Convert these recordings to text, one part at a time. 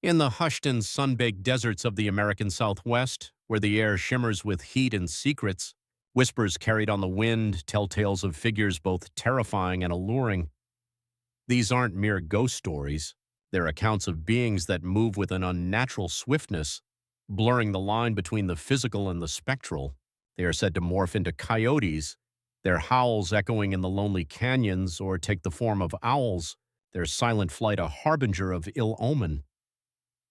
In the hushed and sun-baked deserts of the American Southwest, where the air shimmers with heat and secrets, whispers carried on the wind tell tales of figures both terrifying and alluring. These aren't mere ghost stories. They're accounts of beings that move with an unnatural swiftness, blurring the line between the physical and the spectral. They are said to morph into coyotes, their howls echoing in the lonely canyons, or take the form of owls, their silent flight a harbinger of ill omen.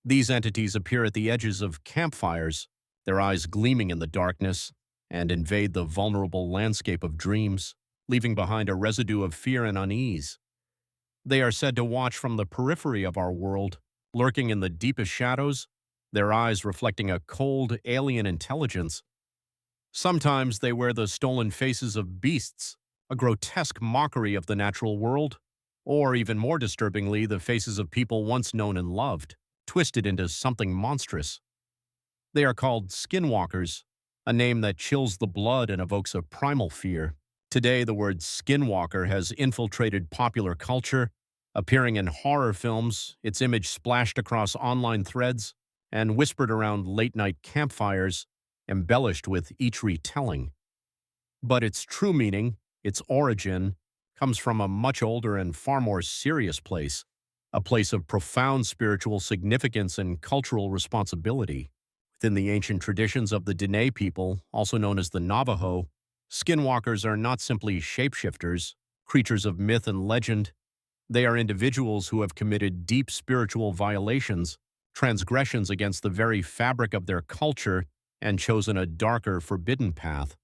These entities appear at the edges of campfires, their eyes gleaming in the darkness, and invade the vulnerable landscape of dreams, leaving behind a residue of fear and unease. They are said to watch from the periphery of our world, lurking in the deepest shadows, their eyes reflecting a cold, alien intelligence. Sometimes they wear the stolen faces of beasts, a grotesque mockery of the natural world, or even more disturbingly, the faces of people once known and loved, twisted into something monstrous. They are called skinwalkers, a name that chills the blood and evokes a primal fear. Today, the word skinwalker has infiltrated popular culture, appearing in horror films, its image splashed across online threads, and whispered around late-night campfires, embellished with each retelling. But its true meaning, its origin, comes from a much older and far more serious place, a place of profound spiritual significance and cultural responsibility. Within the ancient traditions of the Diné people, also known as the Navajo, skinwalkers are not simply shapeshifters, creatures of myth and legend. They are individuals who have committed deep spiritual violations, transgressions against the very fabric of their culture, and chosen a darker, forbidden path.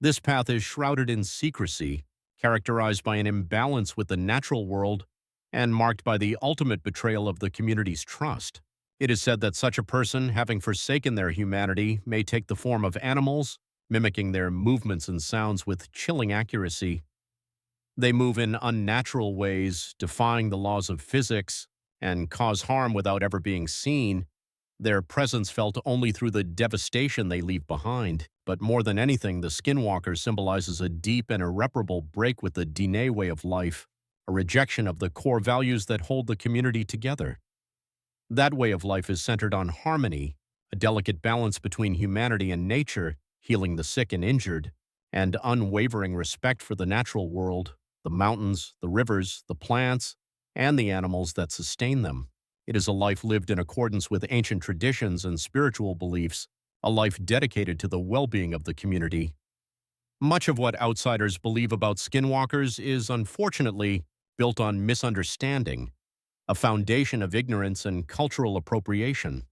This path is shrouded in secrecy, characterized by an imbalance with the natural world, and marked by the ultimate betrayal of the community's trust. It is said that such a person, having forsaken their humanity, may take the form of animals, mimicking their movements and sounds with chilling accuracy. They move in unnatural ways, defying the laws of physics, and cause harm without ever being seen, their presence felt only through the devastation they leave behind. But more than anything, the skinwalker symbolizes a deep and irreparable break with the Diné way of life, a rejection of the core values that hold the community together. That way of life is centered on harmony, a delicate balance between humanity and nature, healing the sick and injured, and unwavering respect for the natural world, the mountains, the rivers, the plants, and the animals that sustain them. It is a life lived in accordance with ancient traditions and spiritual beliefs, a life dedicated to the well-being of the community. Much of what outsiders believe about skinwalkers is, unfortunately, built on misunderstanding, a foundation of ignorance and cultural appropriation.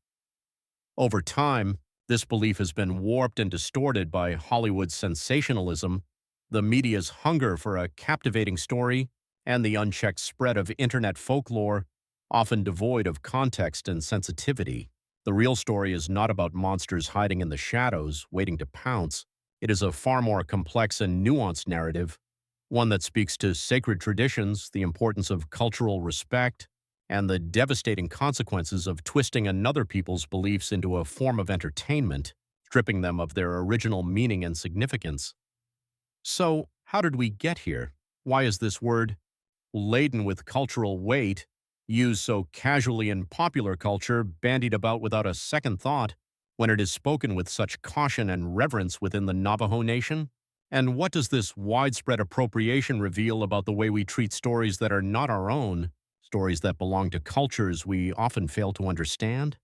Over time, this belief has been warped and distorted by Hollywood's sensationalism, the media's hunger for a captivating story, and the unchecked spread of internet folklore, often devoid of context and sensitivity. The real story is not about monsters hiding in the shadows, waiting to pounce. It is a far more complex and nuanced narrative, one that speaks to sacred traditions, the importance of cultural respect, and the devastating consequences of twisting another people's beliefs into a form of entertainment, stripping them of their original meaning and significance. So, how did we get here? Why is this word, laden with cultural weight, used so casually in popular culture, bandied about without a second thought, when it is spoken with such caution and reverence within the Navajo Nation? And what does this widespread appropriation reveal about the way we treat stories that are not our own, stories that belong to cultures we often fail to understand?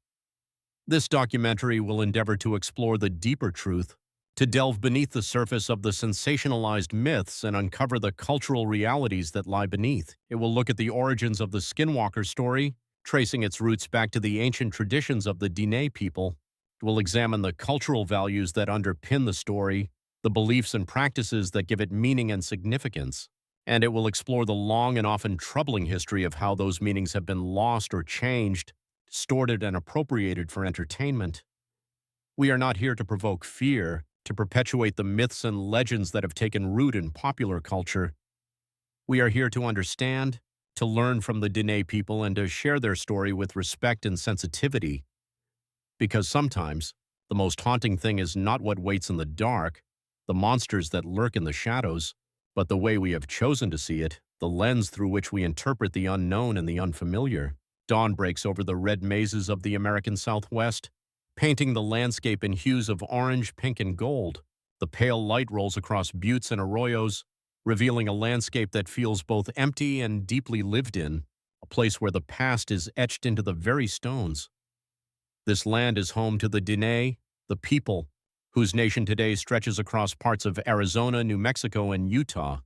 This documentary will endeavor to explore the deeper truth, to delve beneath the surface of the sensationalized myths and uncover the cultural realities that lie beneath. It will look at the origins of the Skinwalker story, tracing its roots back to the ancient traditions of the Diné people. It will examine the cultural values that underpin the story, the beliefs and practices that give it meaning and significance. And it will explore the long and often troubling history of how those meanings have been lost or changed, distorted and appropriated for entertainment. We are not here to provoke fear, to perpetuate the myths and legends that have taken root in popular culture. We are here to understand, to learn from the Diné people, and to share their story with respect and sensitivity. Because sometimes, the most haunting thing is not what waits in the dark, the monsters that lurk in the shadows, but the way we have chosen to see it, the lens through which we interpret the unknown and the unfamiliar. Dawn breaks over the red mazes of the American Southwest, painting the landscape in hues of orange, pink, and gold. The pale light rolls across buttes and arroyos, revealing a landscape that feels both empty and deeply lived in, a place where the past is etched into the very stones. This land is home to the Diné, the people, whose nation today stretches across parts of Arizona, New Mexico, and Utah.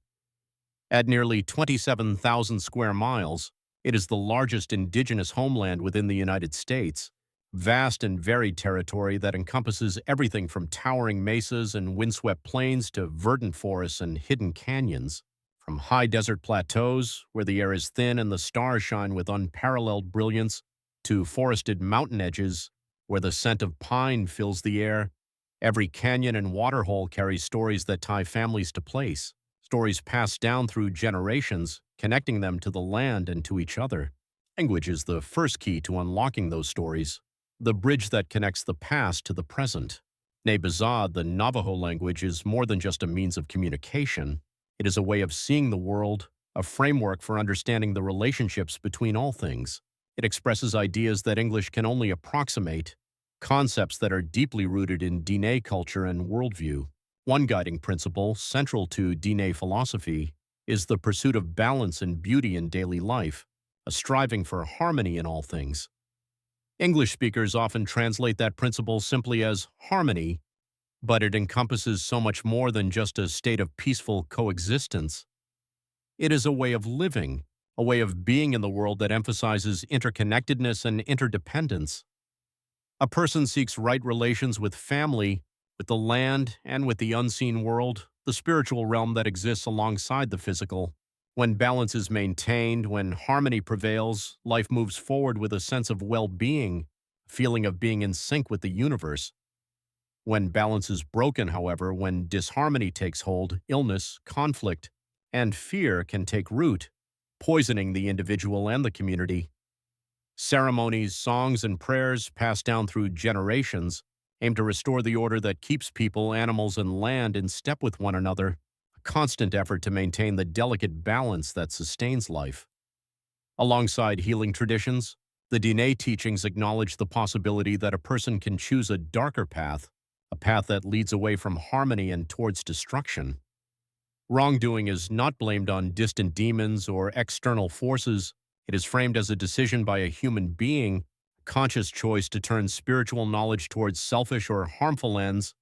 At nearly 27,000 square miles, it is the largest indigenous homeland within the United States, vast and varied territory that encompasses everything from towering mesas and windswept plains to verdant forests and hidden canyons. From high desert plateaus, where the air is thin and the stars shine with unparalleled brilliance, to forested mountain edges, where the scent of pine fills the air, every canyon and waterhole carries stories that tie families to place, stories passed down through generations, connecting them to the land and to each other. Language is the first key to unlocking those stories, the bridge that connects the past to the present. Navajo, the Navajo language, is more than just a means of communication. It is a way of seeing the world, a framework for understanding the relationships between all things. It expresses ideas that English can only approximate, concepts that are deeply rooted in Diné culture and worldview. One guiding principle, central to Diné philosophy, is the pursuit of balance and beauty in daily life, a striving for harmony in all things. English speakers often translate that principle simply as harmony, but it encompasses so much more than just a state of peaceful coexistence. It is a way of living, a way of being in the world that emphasizes interconnectedness and interdependence. A person seeks right relations with family, with the land, and with the unseen world, the spiritual realm that exists alongside the physical. When balance is maintained, when harmony prevails, life moves forward with a sense of well-being, a feeling of being in sync with the universe. When balance is broken, however, when disharmony takes hold, illness, conflict, and fear can take root, poisoning the individual and the community. Ceremonies, songs, and prayers passed down through generations aim to restore the order that keeps people, animals, and land in step with one another, a constant effort to maintain the delicate balance that sustains life. Alongside healing traditions, the Diné teachings acknowledge the possibility that a person can choose a darker path, a path that leads away from harmony and towards destruction. Wrongdoing is not blamed on distant demons or external forces. It is framed as a decision by a human being, a conscious choice to turn spiritual knowledge towards selfish or harmful ends,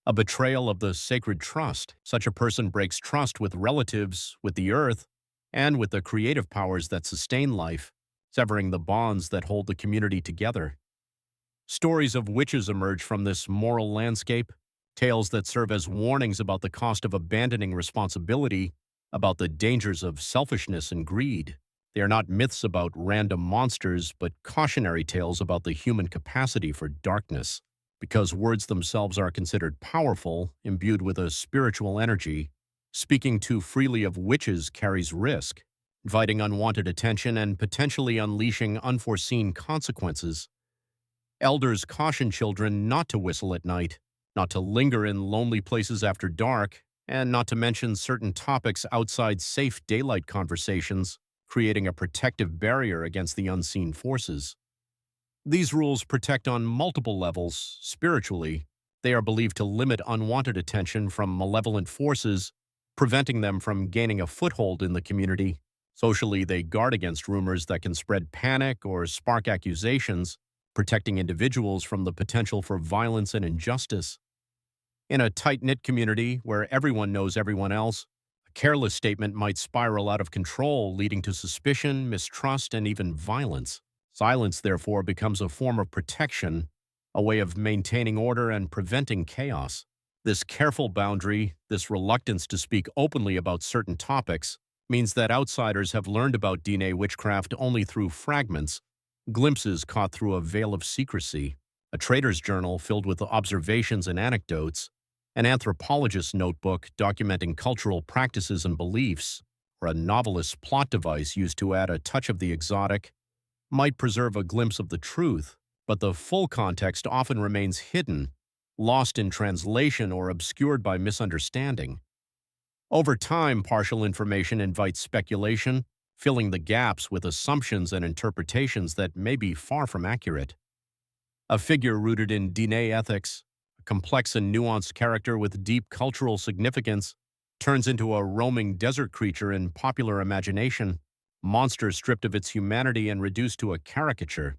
a betrayal of the sacred trust. Such a person breaks trust with relatives, with the earth, and with the creative powers that sustain life, severing the bonds that hold the community together. Stories of witches emerge from this moral landscape, tales that serve as warnings about the cost of abandoning responsibility, about the dangers of selfishness and greed. They are not myths about random monsters, but cautionary tales about the human capacity for darkness. Because words themselves are considered powerful, imbued with a spiritual energy, speaking too freely of witches carries risk, inviting unwanted attention and potentially unleashing unforeseen consequences. Elders caution children not to whistle at night, not to linger in lonely places after dark, and not to mention certain topics outside safe daylight conversations, creating a protective barrier against the unseen forces. These rules protect on multiple levels. Spiritually, they are believed to limit unwanted attention from malevolent forces, preventing them from gaining a foothold in the community. Socially, they guard against rumors that can spread panic or spark accusations, protecting individuals from the potential for violence and injustice. In a tight-knit community where everyone knows everyone else, a careless statement might spiral out of control, leading to suspicion, mistrust, and even violence. Silence, therefore, becomes a form of protection, a way of maintaining order and preventing chaos. This careful boundary, this reluctance to speak openly about certain topics, means that outsiders have learned about Diné witchcraft only through fragments, glimpses caught through a veil of secrecy, a trader's journal filled with observations and anecdotes, an anthropologist's notebook documenting cultural practices and beliefs, or a novelist's plot device used to add a touch of the exotic, might preserve a glimpse of the truth, but the full context often remains hidden, lost in translation or obscured by misunderstanding. Over time, partial information invites speculation, filling the gaps with assumptions and interpretations that may be far from accurate. A figure rooted in Diné ethics, a complex and nuanced character with deep cultural significance, turns into a roaming desert creature in popular imagination, monster stripped of its humanity and reduced to a caricature.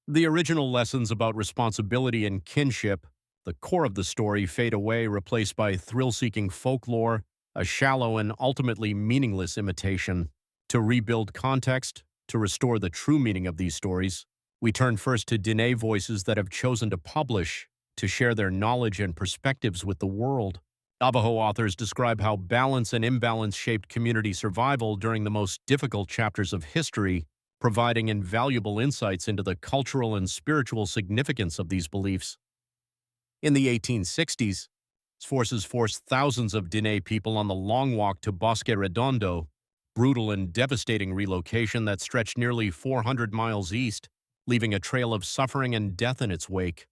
The original lessons about responsibility and kinship, the core of the story, fade away, replaced by thrill-seeking folklore, a shallow and ultimately meaningless imitation. To rebuild context, to restore the true meaning of these stories, we turn first to Diné voices that have chosen to publish, to share their knowledge and perspectives with the world. Navajo authors describe how balance and imbalance shaped community survival during the most difficult chapters of history, providing invaluable insights into the cultural and spiritual significance of these beliefs. In the 1860s, forces forced thousands of Diné people on the long walk to Bosque Redondo, brutal and devastating relocation that stretched nearly 400 miles east, leaving a trail of suffering and death in its wake.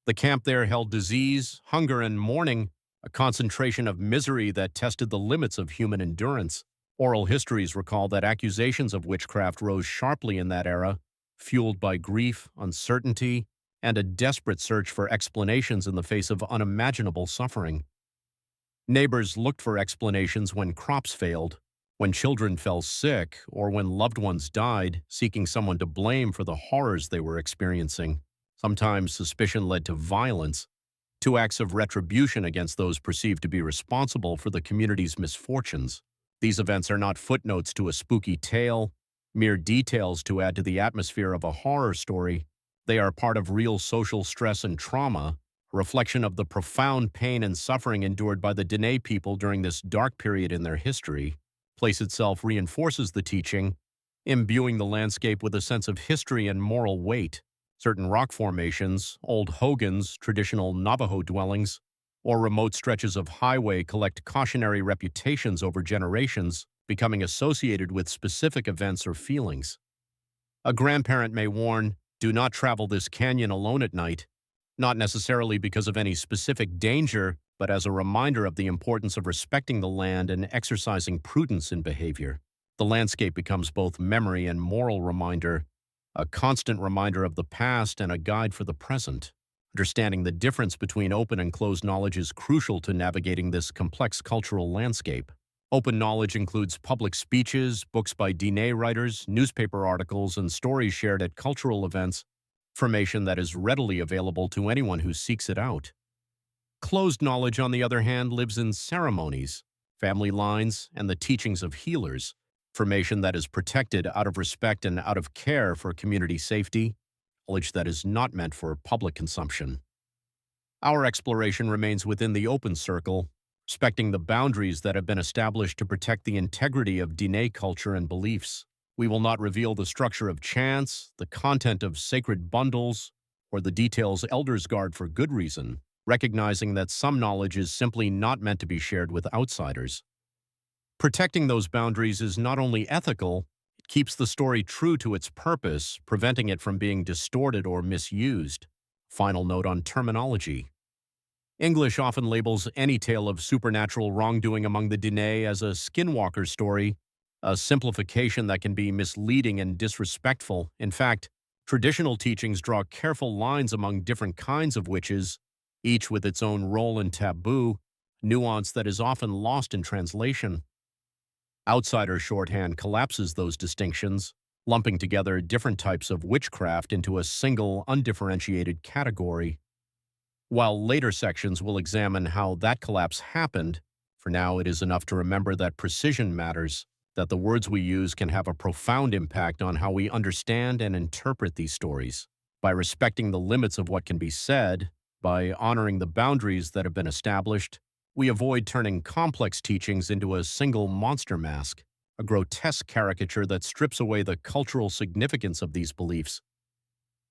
The camp there held disease, hunger, and mourning, a concentration of misery that tested the limits of human endurance. Oral histories recall that accusations of witchcraft rose sharply in that era, fueled by grief, uncertainty, and a desperate search for explanations in the face of unimaginable suffering. Neighbors looked for explanations when crops failed, when children fell sick, or when loved ones died, seeking someone to blame for the horrors they were experiencing. Sometimes suspicion led to violence, to acts of retribution against those perceived to be responsible for the community's misfortunes. These events are not footnotes to a spooky tale, mere details to add to the atmosphere of a horror story. They are part of real social stress and trauma, a reflection of the profound pain and suffering endured by the Diné people during this dark period in their history. Place itself reinforces the teaching, imbuing the landscape with a sense of history and moral weight. Certain rock formations, old hogans, traditional Navajo dwellings, or remote stretches of highway collect cautionary reputations over generations, becoming associated with specific events or feelings. A grandparent may warn, "Do not travel this canyon alone at night," not necessarily because of any specific danger, but as a reminder of the importance of respecting the land and exercising prudence in behavior. The landscape becomes both memory and moral reminder, a constant reminder of the past and a guide for the present. Understanding the difference between open and closed knowledge is crucial to navigating this complex cultural landscape. Open knowledge includes public speeches, books by Diné writers, newspaper articles, and stories shared at cultural events, information that is readily available to anyone who seeks it out. Closed knowledge, on the other hand, lives in ceremonies, family lines, and the teachings of healers, information that is protected out of respect and out of care for community safety, knowledge that is not meant for public consumption. Our exploration remains within the open circle, respecting the boundaries that have been established to protect the integrity of Diné culture and beliefs. We will not reveal the structure of chants, the content of sacred bundles, or the details elders guard for good reason, recognizing that some knowledge is simply not meant to be shared with outsiders. Protecting those boundaries is not only ethical, it keeps the story true to its purpose, preventing it from being distorted or misused. Final note on terminology. English often labels any tale of supernatural wrongdoing among the Diné as a skinwalker story, a simplification that can be misleading and disrespectful. In fact, traditional teachings draw careful lines among different kinds of witches, each with its own role and taboo, nuance that is often lost in translation. Outsider shorthand collapses those distinctions, lumping together different types of witchcraft into a single, undifferentiated category. While later sections will examine how that collapse happened, for now it is enough to remember that precision matters, that the words we use can have a profound impact on how we understand and interpret these stories. By respecting the limits of what can be said, by honoring the boundaries that have been established, we avoid turning complex teachings into a single monster mask, a grotesque caricature that strips away the cultural significance of these beliefs.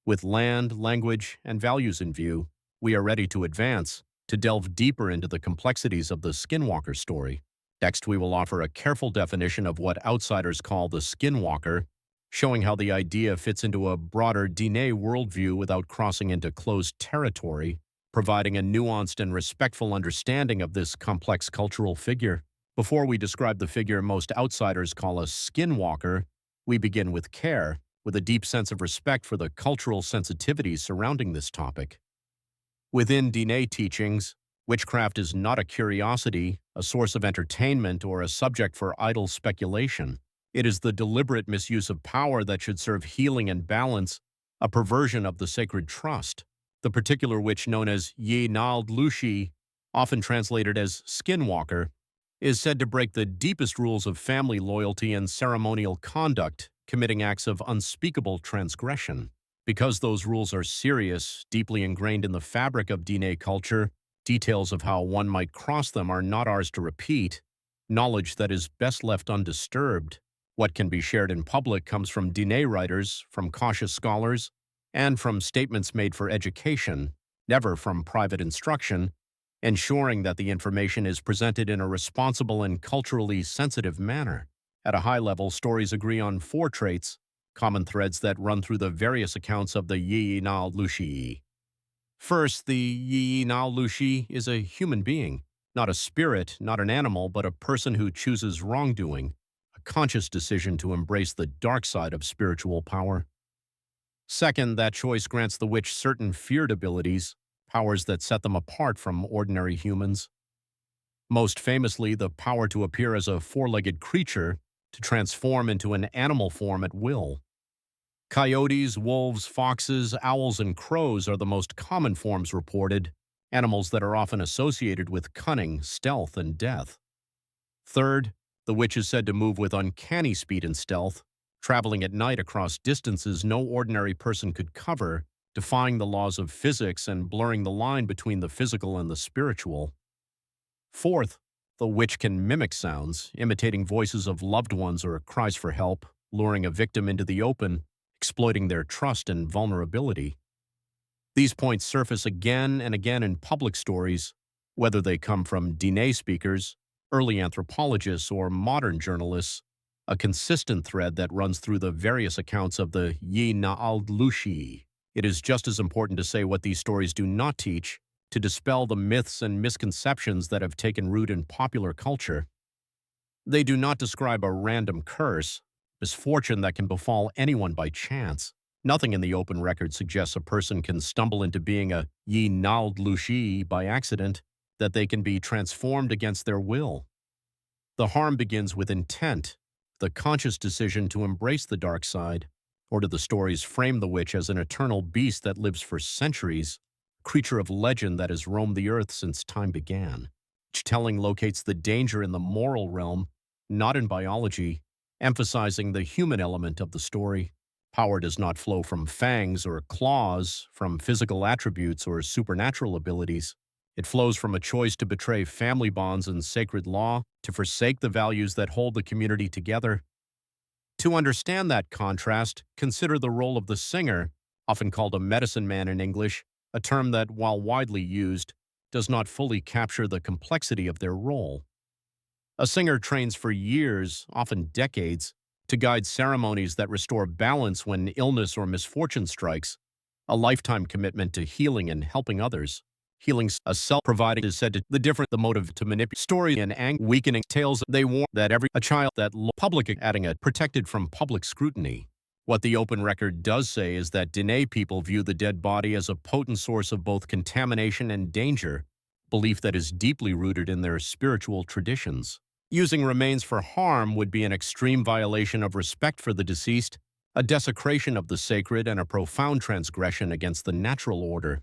With land, language, and values in view, we are ready to advance, to delve deeper into the complexities of the Skinwalker story. Next, we will offer a careful definition of what outsiders call the Skinwalker, showing how the idea fits into a broader Diné worldview without crossing into closed territory, providing a nuanced and respectful understanding of this complex cultural figure. Before we describe the figure most outsiders call a skinwalker, we begin with care, with a deep sense of respect for the cultural sensitivities surrounding this topic. Within Diné teachings, witchcraft is not a curiosity, a source of entertainment, or a subject for idle speculation. It is the deliberate misuse of power that should serve healing and balance, a perversion of the sacred trust. The particular witch known as naaldlooshii, often translated as skinwalker, is said to break the deepest rules of family loyalty and ceremonial conduct, committing acts of unspeakable transgression. Because those rules are serious, deeply ingrained in the fabric of Diné culture, details of how one might cross them are not ours to repeat, knowledge that is best left undisturbed. What can be shared in public comes from Diné writers, from cautious scholars, and from statements made for education, never from private instruction, ensuring that the information is presented in a responsible and culturally sensitive manner. At a high level, stories agree on four traits, common threads that run through the various accounts of the naaldlooshii. First, the naaldlooshii is a human being, not a spirit, not an animal, but a person who chooses wrongdoing, a conscious decision to embrace the dark side of spiritual power. Second, that choice grants the witch certain feared abilities, powers that set them apart from ordinary humans. Most famously, the power to appear as a four-legged creature, to transform into an animal form at will. Coyotes, wolves, foxes, owls, and crows are the most common forms reported, animals that are often associated with cunning, stealth, and death. Third, the witch is said to move with uncanny speed and stealth, traveling at night across distances no ordinary person could cover, defying the laws of physics and blurring the line between the physical and the spiritual. Fourth, the witch can mimic sounds, imitating voices of loved ones or cries for help, luring a victim into the open, exploiting their trust and vulnerability. These points surface again and again in public stories, whether they come from Diné speakers, early anthropologists, or modern journalists, a consistent thread that runs through the various accounts of the naaldlooshii. It is just as important to say what these stories do not teach, to dispel the myths and misconceptions that have taken root in popular culture. They do not describe a random curse, misfortune that can befall anyone by chance. Nothing in the open record suggests a person can stumble into being a naaldlooshii by accident, that they can be transformed against their will. The harm begins with intent, the conscious decision to embrace the dark side, or do the stories frame the witch as an eternal beast that lives for centuries, a creature of legend that has roamed the earth since time began? Each telling locates the danger in the moral realm, not in biology, emphasizing the human element of the story. Power does not flow from fangs or claws, from physical attributes or supernatural abilities. It flows from a choice to betray family bonds and sacred law, to forsake the values that hold the community together. To understand that contrast, consider the role of the singer, often called a medicine man in English, a term that, while widely used, does not fully capture the complexity of their role. A singer trains for years, often decades, to guide ceremonies that restore balance when illness or misfortune strikes, a lifetime commitment to healing and helping others. Healing a self-providing is said to the motive to manipulate story and weakening tales. They warn that a child that public adding a protected from public scrutiny. What the open record does say is that Diné people view the dead body as a potent source of both contamination and danger, belief that is deeply rooted in their spiritual traditions. Using remains for harm would be an extreme violation of respect for the deceased, a desecration of the sacred, and a profound transgression against the natural order.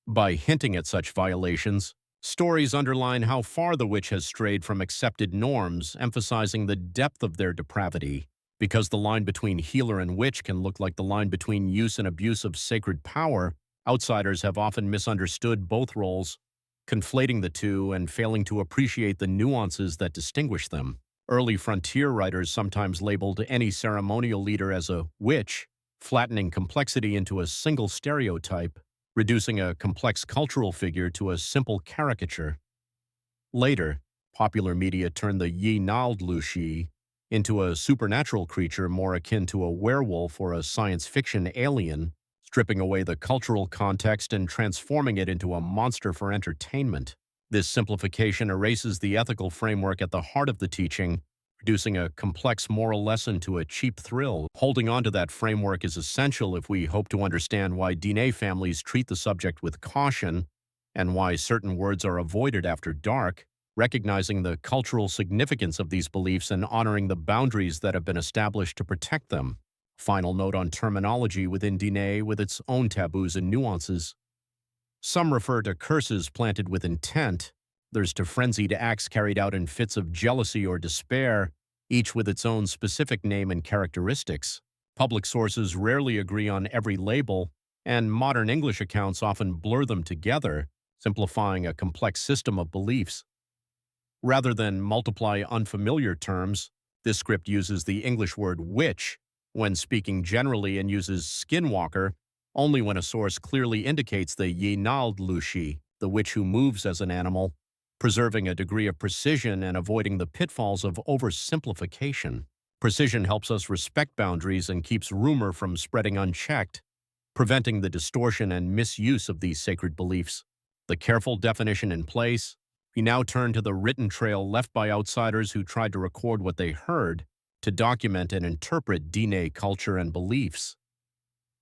By hinting at such violations, stories underline how far the witch has strayed from accepted norms, emphasizing the depth of their depravity. Because the line between healer and witch can look like the line between use and abuse of sacred power, outsiders have often misunderstood both roles, conflating the two and failing to appreciate the nuances that distinguish them. Early frontier writers sometimes labeled any ceremonial leader as a witch, flattening complexity into a single stereotype, reducing a complex cultural figure to a simple caricature. Later, popular media turned the naaldlooshii into a supernatural creature more akin to a werewolf or a science fiction alien, stripping away the cultural context and transforming it into a monster for entertainment. This simplification erases the ethical framework at the heart of the teaching, reducing a complex moral lesson to a cheap thrill. Holding on to that framework is essential if we hope to understand why Diné families treat the subject with caution and why certain words are avoided after dark, recognizing the cultural significance of these beliefs and honoring the boundaries that have been established to protect them. Final note on terminology within Diné with its own taboos and nuances. Some refer to curses planted with intent, others to frenzied acts carried out in fits of jealousy or despair, each with its own specific name and characteristics. Public sources rarely agree on every label, and modern English accounts often blur them together, simplifying a complex system of beliefs. Rather than multiply unfamiliar terms, this script uses the English word witch when speaking generally and uses skinwalker only when a source clearly indicates the naaldlooshii, the witch who moves as an animal, preserving a degree of precision and avoiding the pitfalls of oversimplification. Precision helps us respect boundaries and keeps rumor from spreading unchecked, preventing the distortion and misuse of these sacred beliefs. The careful definition in place, we now turn to the written trail left by outsiders who tried to record what they heard, to document and interpret Diné culture and beliefs.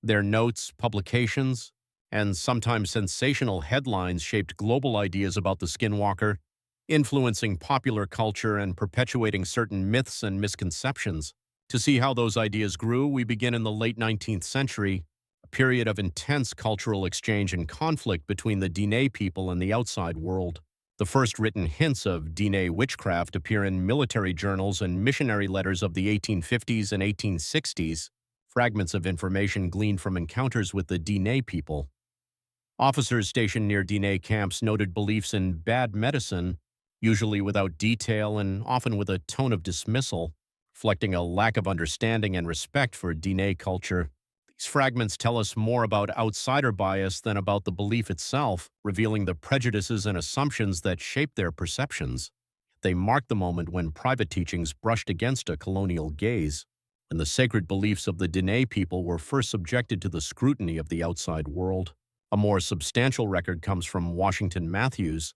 Their notes, publications, and sometimes sensational headlines shaped global ideas about the Skinwalker, influencing popular culture and perpetuating certain myths and misconceptions. To see how those ideas grew, we begin in the late 19th century, a period of intense cultural exchange and conflict between the Diné people and the outside world. The first written hints of Diné witchcraft appear in military journals and missionary letters of the 1850s and 1860s, fragments of information gleaned from encounters with the Diné people. Officers stationed near Diné camps noted beliefs in bad medicine, usually without detail and often with a tone of dismissal, reflecting a lack of understanding and respect for Diné culture. These fragments tell us more about outsider bias than about the belief itself, revealing the prejudices and assumptions that shape their perceptions. They mark the moment when private teachings brushed against a colonial gaze, and the sacred beliefs of the Diné people were first subjected to the scrutiny of the outside world. A more substantial record comes from Washington Matthews,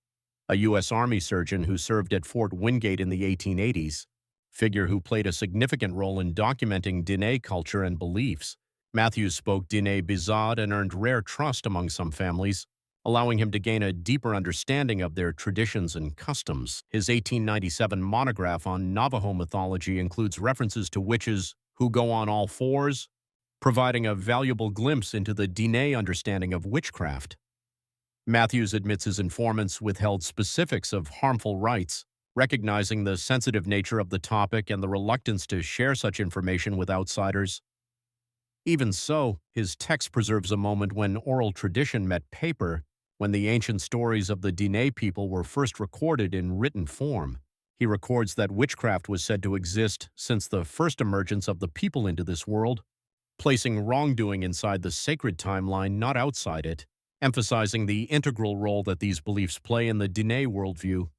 a U.S. Army surgeon who served at Fort Wingate in the 1880s, figure who played a significant role in documenting Diné culture and beliefs. Matthews spoke Diné Bizad and earned rare trust among some families, allowing him to gain a deeper understanding of their traditions and customs. His 1897 monograph on Navajo mythology includes references to witches who go on all fours, providing a valuable glimpse into the Diné understanding of witchcraft. Matthews admits his informants withheld specifics of harmful rites, recognizing the sensitive nature of the topic and the reluctance to share such information with outsiders. Even so, his text preserves a moment when oral tradition met paper, when the ancient stories of the Diné people were first recorded in written form. He records that witchcraft was said to exist since the first emergence of the people into this world, placing wrongdoing inside the sacred timeline, not outside it, emphasizing the integral role that these beliefs play in the Diné worldview.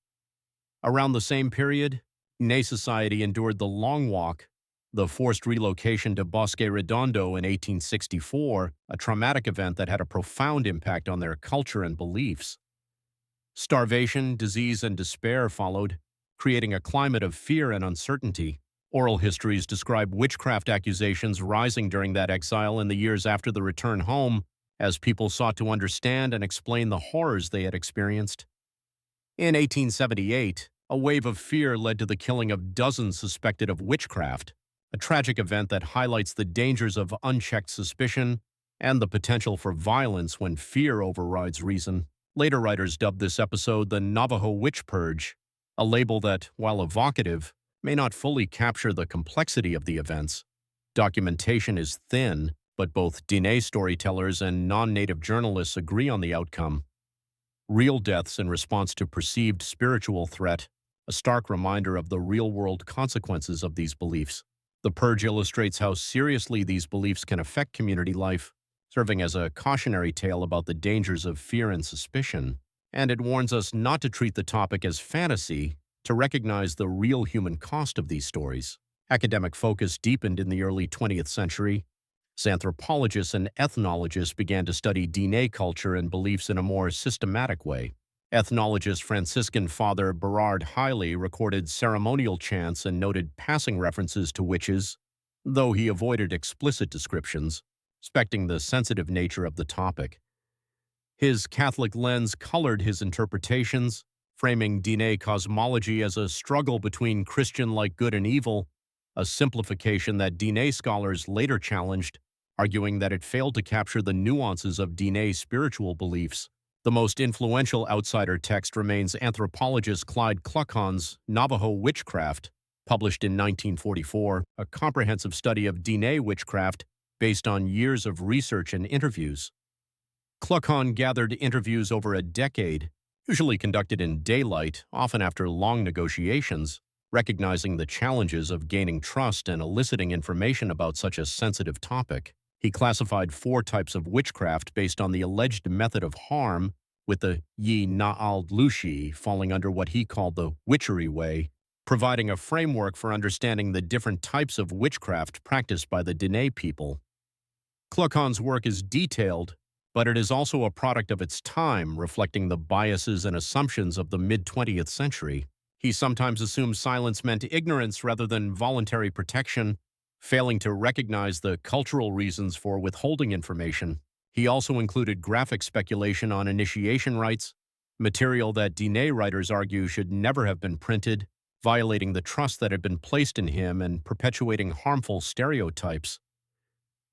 Around the same period, Diné society endured the Long Walk, the forced relocation to Bosque Redondo in 1864, a traumatic event that had a profound impact on their culture and beliefs. Starvation, disease, and despair followed, creating a climate of fear and uncertainty. Oral histories describe witchcraft accusations rising during that exile in the years after the return home, as people sought to understand and explain the horrors they had experienced. In 1878, a wave of fear led to the killing of dozens suspected of witchcraft, a tragic event that highlights the dangers of unchecked suspicion and the potential for violence when fear overrides reason. Later writers dubbed this episode the Navajo Witch Purge, a label that, while evocative, may not fully capture the complexity of the events. Documentation is thin, but both Diné storytellers and non-native journalists agree on the outcome. Real deaths in response to perceived spiritual threat, a stark reminder of the real-world consequences of these beliefs. The purge illustrates how seriously these beliefs can affect community life, serving as a cautionary tale about the dangers of fear and suspicion. And it warns us not to treat the topic as fantasy, to recognize the real human cost of these stories. Academic focus deepened in the early 20th century. As anthropologists and ethnologists began to study Diné culture and beliefs in a more systematic way. Ethnologist Franciscan Father Berard Hiley recorded ceremonial chants and noted passing references to witches, though he avoided explicit descriptions, respecting the sensitive nature of the topic. His Catholic lens colored his interpretations, framing Diné cosmology as a struggle between Christian-like good and evil, a simplification that Diné scholars later challenged, arguing that it failed to capture the nuances of Diné's spiritual beliefs. The most influential outsider text remains anthropologist Clyde Cluckon's Navajo Witchcraft, published in 1944, a comprehensive study of Diné witchcraft based on years of research and interviews. Cluckon gathered interviews over a decade, usually conducted in daylight, often after long negotiations, recognizing the challenges of gaining trust and eliciting information about such a sensitive topic. He classified 4 types of witchcraft based on the alleged method of harm, with the naaldlooshii falling under what he called the witchery way, providing a framework for understanding the different types of witchcraft practiced by the Diné people. Cluckon's work is detailed, but it is also a product of its time, reflecting the biases and assumptions of the mid-20th century. He sometimes assumed silence meant ignorance rather than voluntary protection, failing to recognize the cultural reasons for withholding information. He also included graphic speculation on initiation rites, material that Diné writers argue should never have been printed, violating the trust that had been placed in him and perpetuating harmful stereotypes.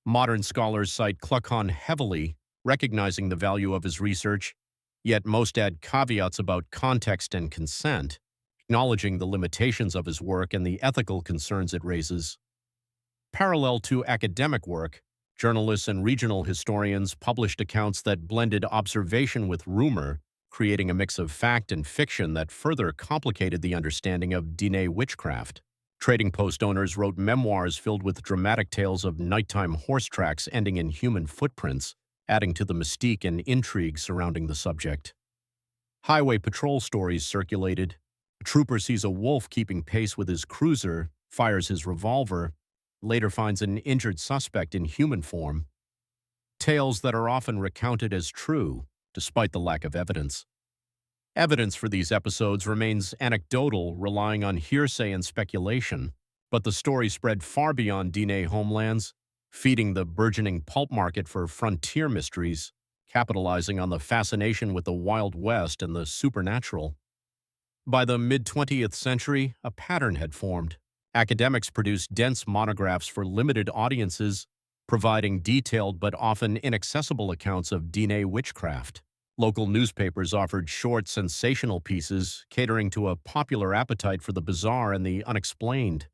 Modern scholars cite Cluckon heavily, recognizing the value of his research, yet most add caveats about context and consent, acknowledging the limitations of his work and the ethical concerns it raises. Parallel to academic work, journalists and regional historians published accounts that blended observation with rumor, creating a mix of fact and fiction that further complicated the understanding of Diné witchcraft. Trading post owners wrote memoirs filled with dramatic tales of nighttime horse tracks ending in human footprints, adding to the mystique and intrigue surrounding the subject. Highway patrol stories circulated. A trooper sees a wolf keeping pace with his cruiser, fires his revolver, later finds an injured suspect in human form. Tales that are often recounted as true, despite the lack of evidence. Evidence for these episodes remains anecdotal, relying on hearsay and speculation, but the story spread far beyond Diné homelands, feeding the burgeoning pulp market for frontier mysteries, capitalizing on the fascination with the Wild West and the supernatural. By the mid-20th century, a pattern had formed. Academics produced dense monographs for limited audiences, providing detailed but often inaccessible accounts of Diné witchcraft. Local newspapers offered short, sensational pieces, catering to a popular appetite for the bizarre and the unexplained.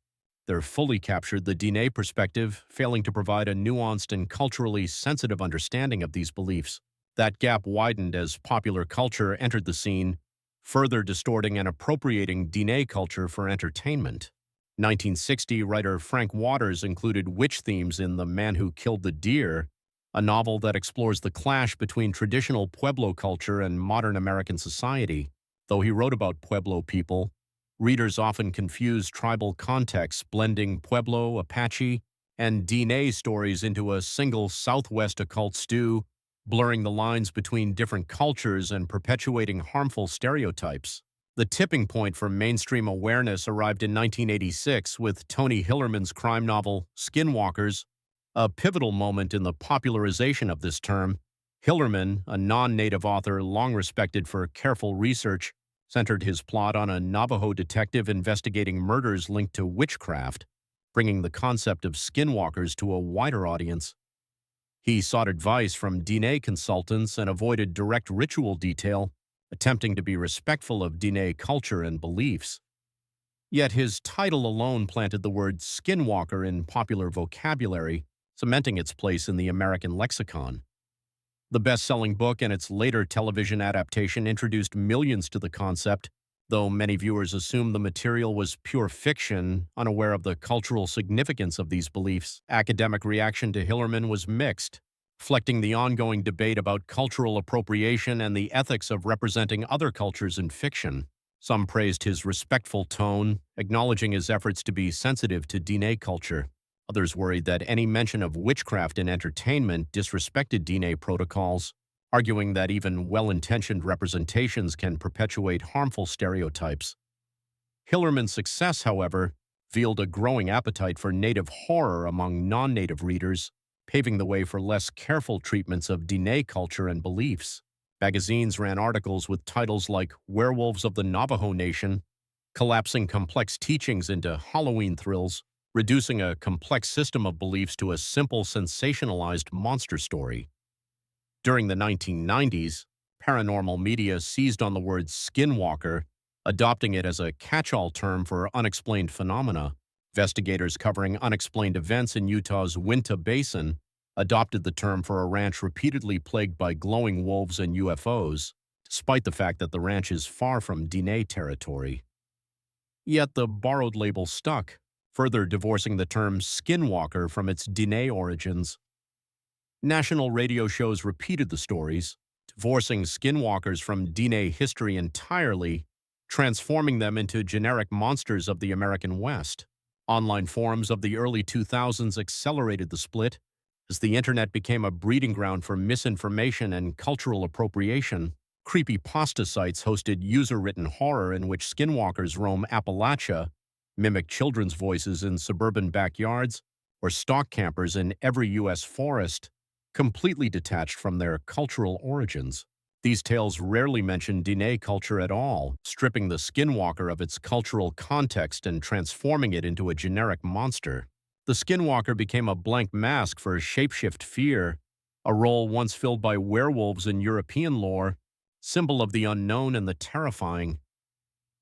They fully captured the Diné perspective, failing to provide a nuanced and culturally sensitive understanding of these beliefs. That gap widened as popular culture entered the scene, further distorting and appropriating Diné culture for entertainment. 1960 writer Frank Waters included witch themes in The Man Who Killed the Deer, a novel that explores the clash between traditional Pueblo culture and modern American society. Though he wrote about Pueblo people, readers often confuse tribal contexts, blending Pueblo, Apache, and Diné stories into a single Southwest occult stew, blurring the lines between different cultures and perpetuating harmful stereotypes. The tipping point for mainstream awareness arrived in 1986 with Tony Hillerman's crime novel Skinwalkers, a pivotal moment in the popularization of this term. Hillerman, a non-native author long respected for careful research, centered his plot on a Navajo detective investigating murders linked to witchcraft, bringing the concept of skinwalkers to a wider audience. He sought advice from Diné consultants and avoided direct ritual detail, attempting to be respectful of Diné culture and beliefs. Yet his title alone planted the word skinwalker in popular vocabulary, cementing its place in the American lexicon. The best-selling book and its later television adaptation introduced millions to the concept, though many viewers assumed the material was pure fiction, unaware of the cultural significance of these beliefs. Academic reaction to Hillerman was mixed, reflecting the ongoing debate about cultural appropriation and the ethics of representing other cultures in fiction. Some praised his respectful tone, acknowledging his efforts to be sensitive to Diné culture. Others worried that any mention of witchcraft in entertainment disrespected Diné protocols, arguing that even well-intentioned representations can perpetuate harmful stereotypes. Hillerman's success, however, revealed a growing appetite for native horror among non-native readers, paving the way for less careful treatments of Diné culture and beliefs. Magazines ran articles with titles like Werewolves of the Navajo Nation, collapsing complex teachings into Halloween thrills, reducing a complex system of beliefs to a simple sensationalized monster story. During the 1990s, paranormal media seized on the word skinwalker, adopting it as a catch-all term for unexplained phenomena. Investigators covering unexplained events in Utah's Uinta Basin adopted the term for a ranch repeatedly plagued by glowing wolves and UFOs, despite the fact that the ranch is far from Diné territory. Yet the borrowed label stuck, further divorcing the term skinwalker from its Diné origins. National radio shows repeated the stories, divorcing skinwalkers from Diné history entirely, transforming them into generic monsters of the American West. Online forums of the early 2000s accelerated the split, as the internet became a breeding ground for misinformation and cultural appropriation. Creepypasta sites hosted user-written horror in which skinwalkers roam Appalachia, mimic children's voices in suburban backyards, or stalk campers in every U.S. forest, completely detached from their cultural origins. These tales rarely mention Diné culture at all, stripping the skinwalker of its cultural context and transforming it into a generic monster. The skinwalker became a blank mask for shapeshift fear, a role once filled by werewolves in European lore, symbol of the unknown and the terrifying.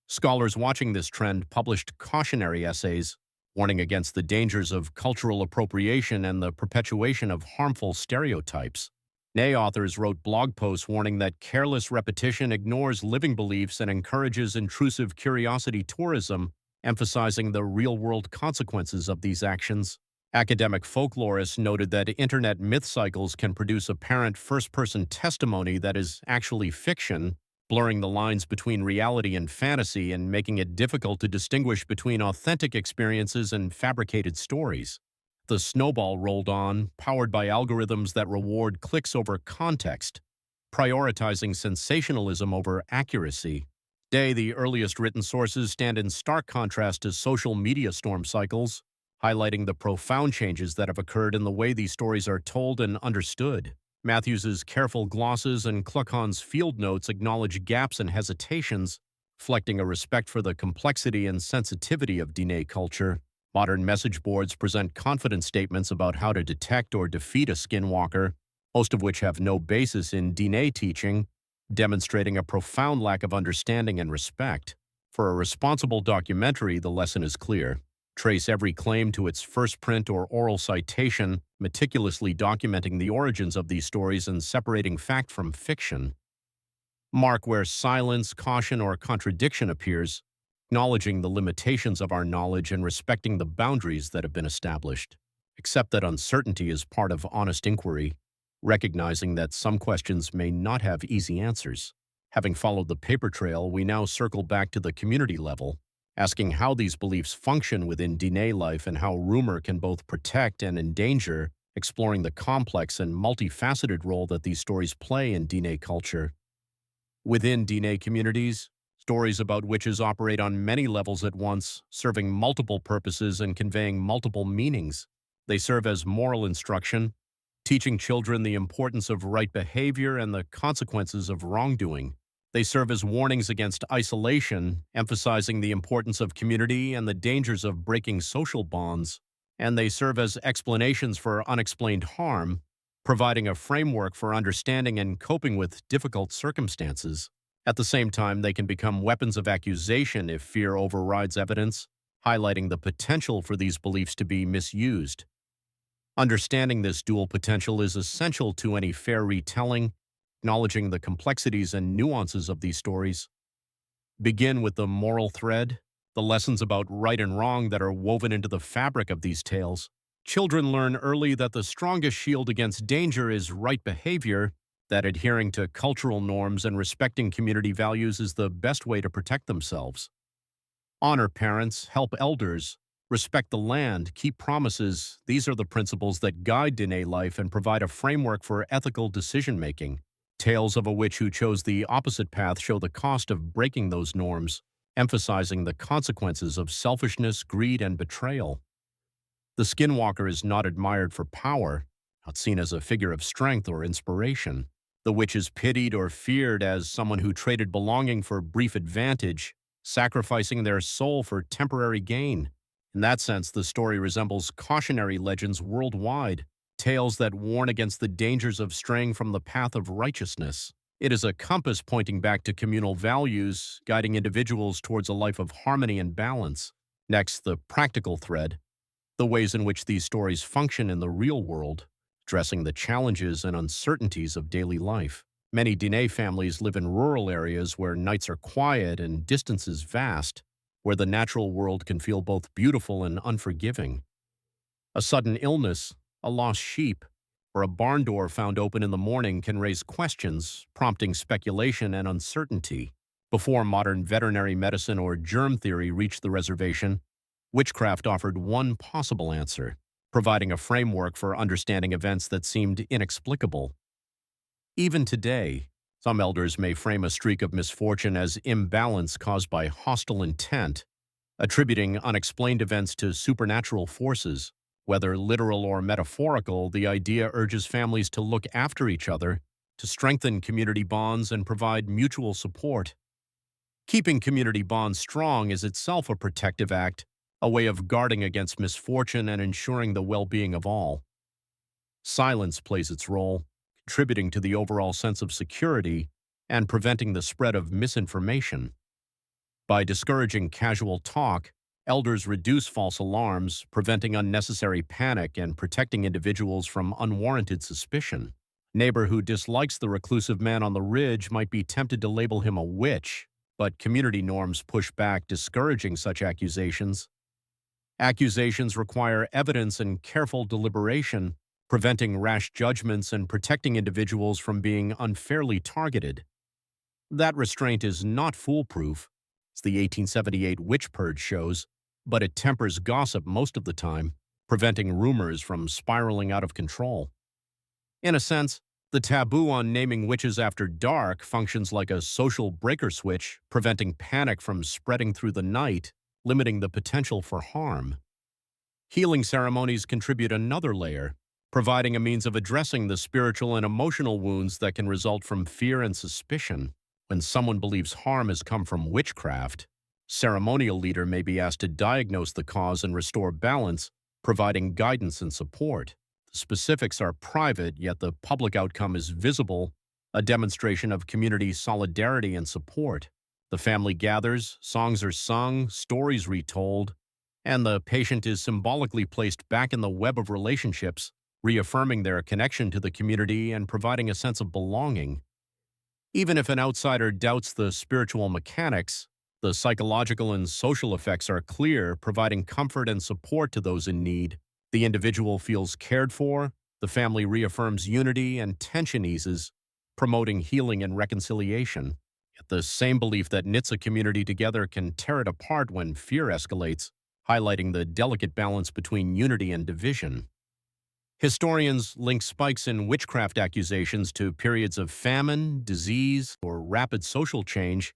Scholars watching this trend published cautionary essays, warning against the dangers of cultural appropriation and the perpetuation of harmful stereotypes. Diné authors wrote blog posts warning that careless repetition ignores living beliefs and encourages intrusive curiosity tourism, emphasizing the real-world consequences of these actions. Academic folklorists noted that internet myth cycles can produce apparent first-person testimony that is actually fiction, blurring the lines between reality and fantasy and making it difficult to distinguish between authentic experiences and fabricated stories. The snowball rolled on, powered by algorithms that reward clicks over context, prioritizing sensationalism over accuracy. Today, the earliest written sources stand in stark contrast to social media storm cycles, highlighting the profound changes that have occurred in the way these stories are told and understood. Matthews's careful glosses and Kluckhohn's field notes acknowledge gaps and hesitations, reflecting a respect for the complexity and sensitivity of Diné culture. Modern message boards present confident statements about how to detect or defeat a skinwalker, most of which have no basis in Diné teaching, demonstrating a profound lack of understanding and respect. For a responsible documentary, the lesson is clear. Trace every claim to its first print or oral citation, meticulously documenting the origins of these stories and separating fact from fiction. Mark where silence, caution, or contradiction appears, acknowledging the limitations of our knowledge and respecting the boundaries that have been established. Accept that uncertainty is part of honest inquiry, recognizing that some questions may not have easy answers. Having followed the paper trail, we now circle back to the community level, asking how these beliefs function within Diné life and how rumor can both protect and endanger, exploring the complex and multifaceted role that these stories play in Diné culture. Within Diné communities, stories about witches operate on many levels at once, serving multiple purposes and conveying multiple meanings. They serve as moral instruction, teaching children the importance of right behavior and the consequences of wrongdoing. They serve as warnings against isolation, emphasizing the importance of community and the dangers of breaking social bonds. And they serve as explanations for unexplained harm, providing a framework for understanding and coping with difficult circumstances. At the same time, they can become weapons of accusation if fear overrides evidence, highlighting the potential for these beliefs to be misused. Understanding this dual potential is essential to any fair retelling, acknowledging the complexities and nuances of these stories. Begin with the moral thread, the lessons about right and wrong that are woven into the fabric of these tales. Children learn early that the strongest shield against danger is right behavior, that adhering to cultural norms and respecting community values is the best way to protect themselves. Honor parents, help elders, respect the land, keep promises. These are the principles that guide Diné life and provide a framework for ethical decision-making. Tales of a witch who chose the opposite path show the cost of breaking those norms, emphasizing the consequences of selfishness, greed, and betrayal. The skinwalker is not admired for power, not seen as a figure of strength or inspiration. The witch is pitied or feared as someone who traded belonging for brief advantage, sacrificing their soul for temporary gain. In that sense, the story resembles cautionary legends worldwide, tales that warn against the dangers of straying from the path of righteousness. It is a compass pointing back to communal values, guiding individuals towards a life of harmony and balance. Next, the practical thread, the ways in which these stories function in the real world, addressing the challenges and uncertainties of daily life. Many Diné families live in rural areas where nights are quiet and distances vast, where the natural world can feel both beautiful and unforgiving. A sudden illness, a lost sheep, or a barn door found open in the morning can raise questions, prompting speculation and uncertainty. Before modern veterinary medicine or germ theory reached the reservation, witchcraft offered one possible answer, providing a framework for understanding events that seemed inexplicable. Even today, some elders may frame a streak of misfortune as imbalance caused by hostile intent, attributing unexplained events to supernatural forces. Whether literal or metaphorical, the idea urges families to look after each other, to strengthen community bonds and provide mutual support. Keeping community bonds strong is itself a protective act, a way of guarding against misfortune and ensuring the well-being of all. Silence plays its role, contributing to the overall sense of security and preventing the spread of misinformation. By discouraging casual talk, elders reduce false alarms, preventing unnecessary panic and protecting individuals from unwarranted suspicion. A neighbor who dislikes the reclusive man on the ridge might be tempted to label him a witch, but community norms push back, discouraging such accusations. Accusations require evidence and careful deliberation, preventing rash judgments and protecting individuals from being unfairly targeted. That restraint is not foolproof, as the 1878 witch purge shows, but it tempers gossip most of the time, preventing rumors from spiraling out of control. In a sense, the taboo on naming witches after dark functions like a social breaker switch, preventing panic from spreading through the night, limiting the potential for harm. Healing ceremonies contribute another layer, providing a means of addressing the spiritual and emotional wounds that can result from fear and suspicion. When someone believes harm has come from witchcraft, ceremonial leader may be asked to diagnose the cause and restore balance, providing guidance and support. The specifics are private, yet the public outcome is visible, a demonstration of community solidarity and support. The family gathers, songs are sung, stories retold, and the patient is symbolically placed back in the web of relationships, reaffirming their connection to the community and providing a sense of belonging. Even if an outsider doubts the spiritual mechanics, the psychological and social effects are clear, providing comfort and support to those in need. The individual feels cared for, the family reaffirms unity, and tension eases, promoting healing and reconciliation. Yet the same belief that knits a community together can tear it apart when fear escalates, highlighting the delicate balance between unity and division. Historians link spikes in witchcraft accusations to periods of famine, disease, or rapid social change,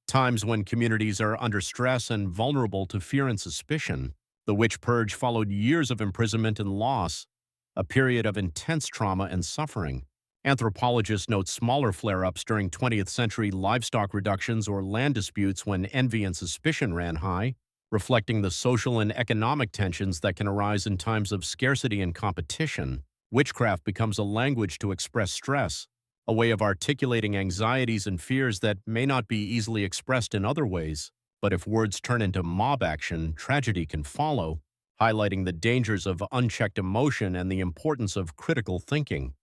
times when communities are under stress and vulnerable to fear and suspicion. The witch purge followed years of imprisonment and loss, a period of intense trauma and suffering. Anthropologists note smaller flare-ups during 20th century livestock reductions or land disputes when envy and suspicion ran high, reflecting the social and economic tensions that can arise in times of scarcity and competition. Witchcraft becomes a language to express stress, a way of articulating anxieties and fears that may not be easily expressed in other ways. But if words turn into mob action, tragedy can follow, highlighting the dangers of unchecked emotion and the importance of critical thinking.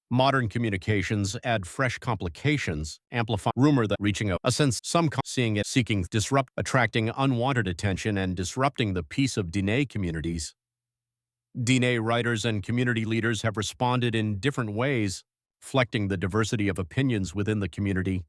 Modern communications add fresh complications, amplifying rumor that reaching a sense seeing it seeking disrupt, attracting unwanted attention and disrupting the peace of Diné communities. Diné writers and community leaders have responded in different ways, reflecting the diversity of opinions within the community.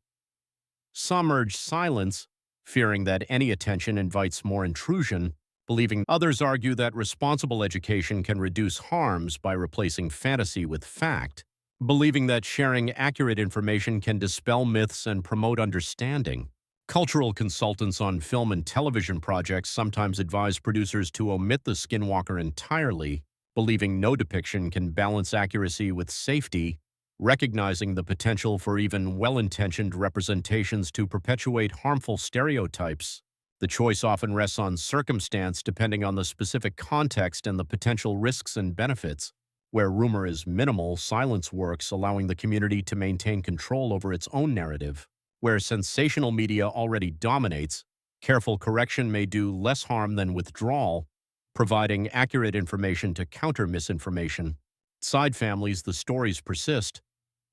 Some urge silence, fearing that any attention invites more intrusion, believing others argue that responsible education can reduce harms by replacing fantasy with fact. believing that sharing accurate information can dispel myths and promote understanding. Cultural consultants on film and television projects sometimes advise producers to omit the skinwalker entirely, believing no depiction can balance accuracy with safety, recognizing the potential for even well-intentioned representations to perpetuate harmful stereotypes. The choice often rests on circumstance depending on the specific context and the potential risks and benefits. Where rumor is minimal, silence works, allowing the community to maintain control over its own narrative. Where sensational media already dominates, careful correction may do less harm than withdrawal, providing accurate information to counter misinformation. Side families, the stories persist,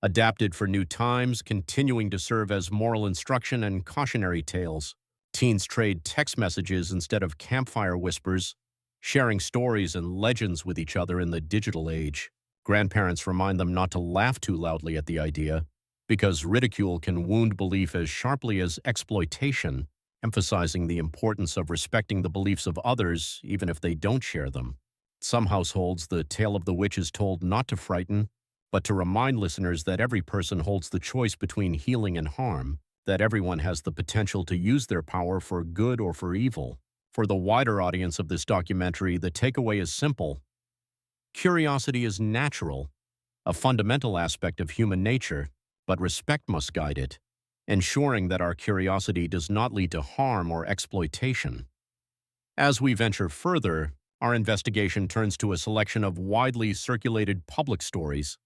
adapted for new times, continuing to serve as moral instruction and cautionary tales. Teens trade text messages instead of campfire whispers, sharing stories and legends with each other in the digital age. Grandparents remind them not to laugh too loudly at the idea, because ridicule can wound belief as sharply as exploitation, emphasizing the importance of respecting the beliefs of others even if they don't share them. Some households, the tale of the witch is told not to frighten, but to remind listeners that every person holds the choice between healing and harm, that everyone has the potential to use their power for good or for evil. For the wider audience of this documentary, the takeaway is simple. Curiosity is natural, a fundamental aspect of human nature, but respect must guide it, ensuring that our curiosity does not lead to harm or exploitation. As we venture further, our investigation turns to a selection of widely circulated public stories.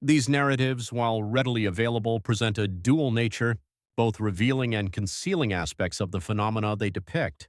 These narratives, while readily available, present a dual nature, both revealing and concealing aspects of the phenomena they depict.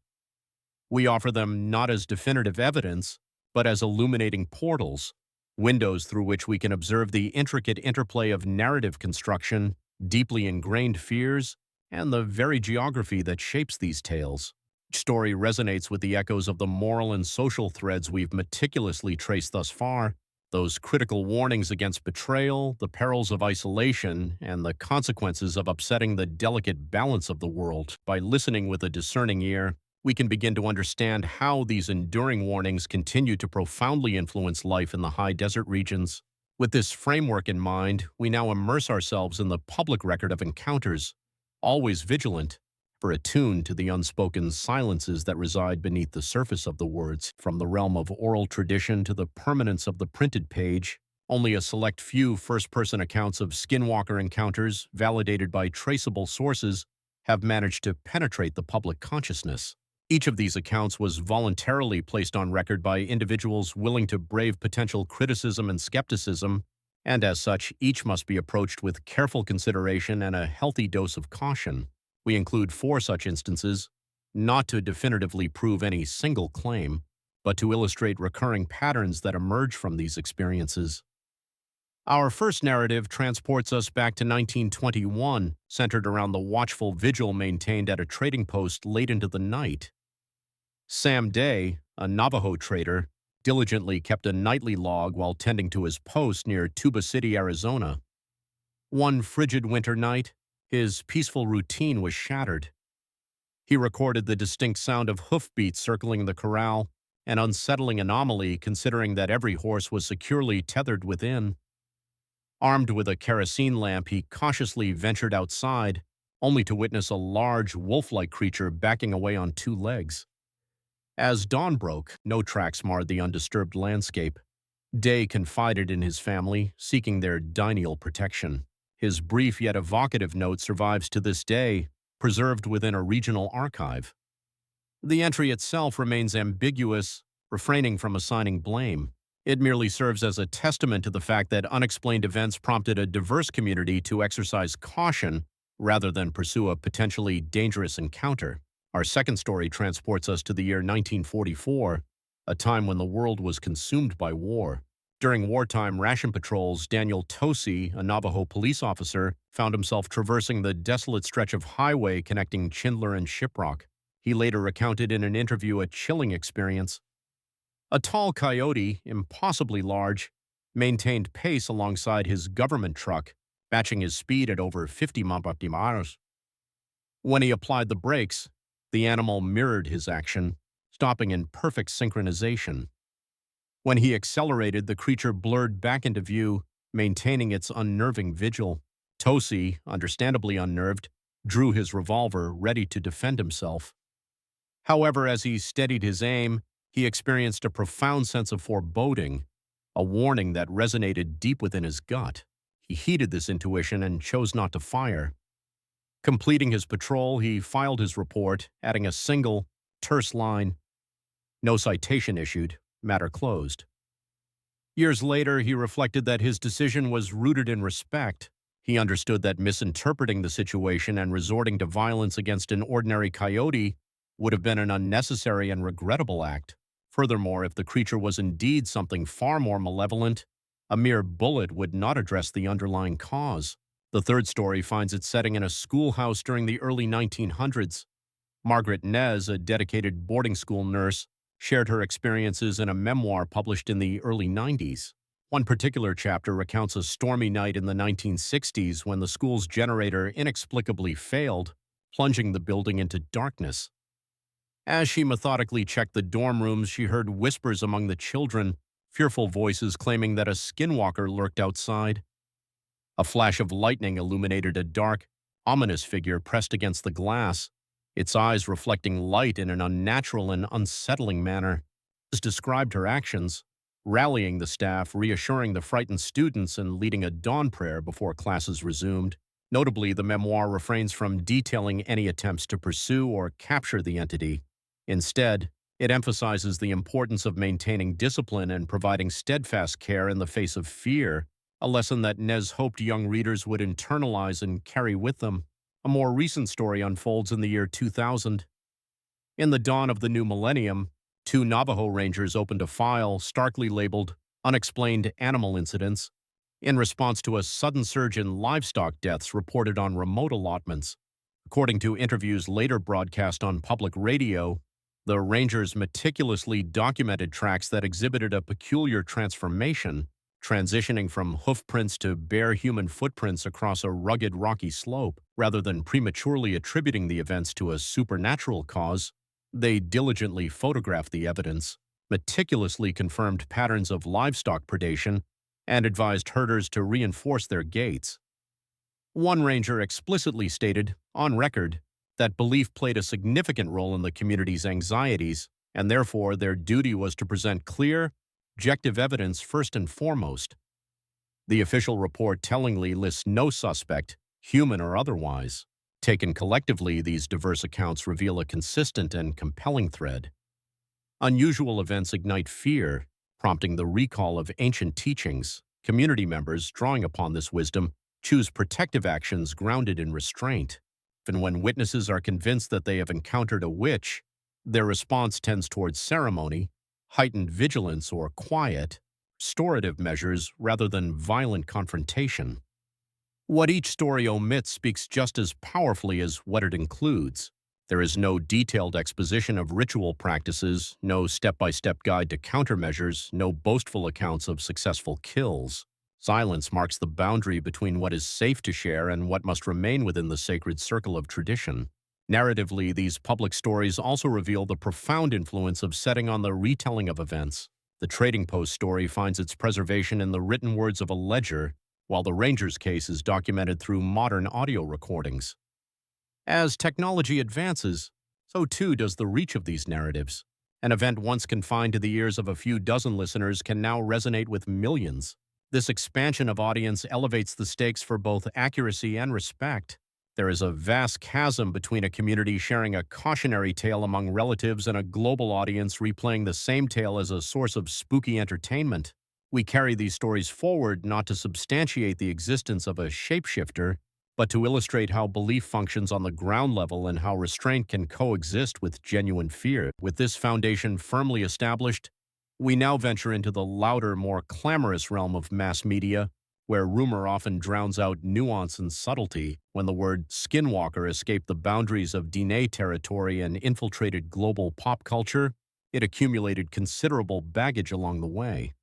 We offer them not as definitive evidence, but as illuminating portals, windows through which we can observe the intricate interplay of narrative construction, deeply ingrained fears, and the very geography that shapes these tales. Each story resonates with the echoes of the moral and social threads we've meticulously traced thus far, those critical warnings against betrayal, the perils of isolation, and the consequences of upsetting the delicate balance of the world. By listening with a discerning ear, we can begin to understand how these enduring warnings continue to profoundly influence life in the high desert regions. With this framework in mind, we now immerse ourselves in the public record of encounters, always vigilant, for attuned to the unspoken silences that reside beneath the surface of the words. From the realm of oral tradition to the permanence of the printed page, only a select few first-person accounts of skinwalker encounters, validated by traceable sources, have managed to penetrate the public consciousness. Each of these accounts was voluntarily placed on record by individuals willing to brave potential criticism and skepticism, and as such, each must be approached with careful consideration and a healthy dose of caution. We include 4 such instances, not to definitively prove any single claim, but to illustrate recurring patterns that emerge from these experiences. Our first narrative transports us back to 1921, centered around the watchful vigil maintained at a trading post late into the night. Sam Day, a Navajo trader, diligently kept a nightly log while tending to his post near Tuba City, Arizona. One frigid winter night, his peaceful routine was shattered. He recorded the distinct sound of hoofbeats circling the corral, an unsettling anomaly considering that every horse was securely tethered within. Armed with a kerosene lamp, he cautiously ventured outside, only to witness a large, wolf-like creature backing away on 2 legs. As dawn broke, no tracks marred the undisturbed landscape. Day confided in his family, seeking their dineal protection. His brief yet evocative note survives to this day, preserved within a regional archive. The entry itself remains ambiguous, refraining from assigning blame. It merely serves as a testament to the fact that unexplained events prompted a diverse community to exercise caution rather than pursue a potentially dangerous encounter. Our second story transports us to the year 1944, a time when the world was consumed by war. During wartime ration patrols, Daniel Tosi, a Navajo police officer, found himself traversing the desolate stretch of highway connecting Chindler and Shiprock. He later recounted in an interview a chilling experience. A tall coyote, impossibly large, maintained pace alongside his government truck, matching his speed at over 50 mph. When he applied the brakes, the animal mirrored his action, stopping in perfect synchronization. When he accelerated, the creature blurred back into view, maintaining its unnerving vigil. Tosi, understandably unnerved, drew his revolver, ready to defend himself. However, as he steadied his aim, he experienced a profound sense of foreboding, a warning that resonated deep within his gut. He heeded this intuition and chose not to fire. Completing his patrol, he filed his report, adding a single, terse line, "No citation issued, matter closed." Years later, he reflected that his decision was rooted in respect. He understood that misinterpreting the situation and resorting to violence against an ordinary coyote would have been an unnecessary and regrettable act. Furthermore, if the creature was indeed something far more malevolent, a mere bullet would not address the underlying cause. The third story finds its setting in a schoolhouse during the early 1900s. Margaret Nez, a dedicated boarding school nurse, shared her experiences in a memoir published in the early 90s. One particular chapter recounts a stormy night in the 1960s when the school's generator inexplicably failed, plunging the building into darkness. As she methodically checked the dorm rooms, she heard whispers among the children, fearful voices claiming that a skinwalker lurked outside. A flash of lightning illuminated a dark, ominous figure pressed against the glass, its eyes reflecting light in an unnatural and unsettling manner. As described her actions, rallying the staff, reassuring the frightened students, and leading a dawn prayer before classes resumed. Notably, the memoir refrains from detailing any attempts to pursue or capture the entity. Instead, it emphasizes the importance of maintaining discipline and providing steadfast care in the face of fear, a lesson that Nez hoped young readers would internalize and carry with them. A more recent story unfolds in the year 2000. In the dawn of the new millennium, two Navajo Rangers opened a file starkly labeled "Unexplained Animal Incidents" in response to a sudden surge in livestock deaths reported on remote allotments. According to interviews later broadcast on public radio, the Rangers meticulously documented tracks that exhibited a peculiar transformation, transitioning from hoof prints to bare human footprints across a rugged rocky slope. Rather than prematurely attributing the events to a supernatural cause, they diligently photographed the evidence, meticulously confirmed patterns of livestock predation, and advised herders to reinforce their gaits. One ranger explicitly stated, on record, that belief played a significant role in the community's anxieties, and therefore their duty was to present clear, objective evidence first and foremost. The official report tellingly lists no suspect, human or otherwise. Taken collectively, these diverse accounts reveal a consistent and compelling thread. Unusual events ignite fear, prompting the recall of ancient teachings. Community members, drawing upon this wisdom, choose protective actions grounded in restraint. And when witnesses are convinced that they have encountered a witch, their response tends towards ceremony, heightened vigilance, or quiet, restorative measures rather than violent confrontation. What each story omits speaks just as powerfully as what it includes. There is no detailed exposition of ritual practices, no step-by-step guide to countermeasures, no boastful accounts of successful kills. Silence marks the boundary between what is safe to share and what must remain within the sacred circle of tradition. Narratively, these public stories also reveal the profound influence of setting on the retelling of events. The Trading Post story finds its preservation in the written words of a ledger, while the Rangers' case is documented through modern audio recordings. As technology advances, so too does the reach of these narratives. An event once confined to the ears of a few dozen listeners can now resonate with millions. This expansion of audience elevates the stakes for both accuracy and respect. There is a vast chasm between a community sharing a cautionary tale among relatives and a global audience replaying the same tale as a source of spooky entertainment. We carry these stories forward not to substantiate the existence of a shapeshifter, but to illustrate how belief functions on the ground level and how restraint can coexist with genuine fear. With this foundation firmly established, we now venture into the louder, more clamorous realm of mass media, where rumor often drowns out nuance and subtlety. When the word skinwalker escaped the boundaries of Diné territory and infiltrated global pop culture, it accumulated considerable baggage along the way.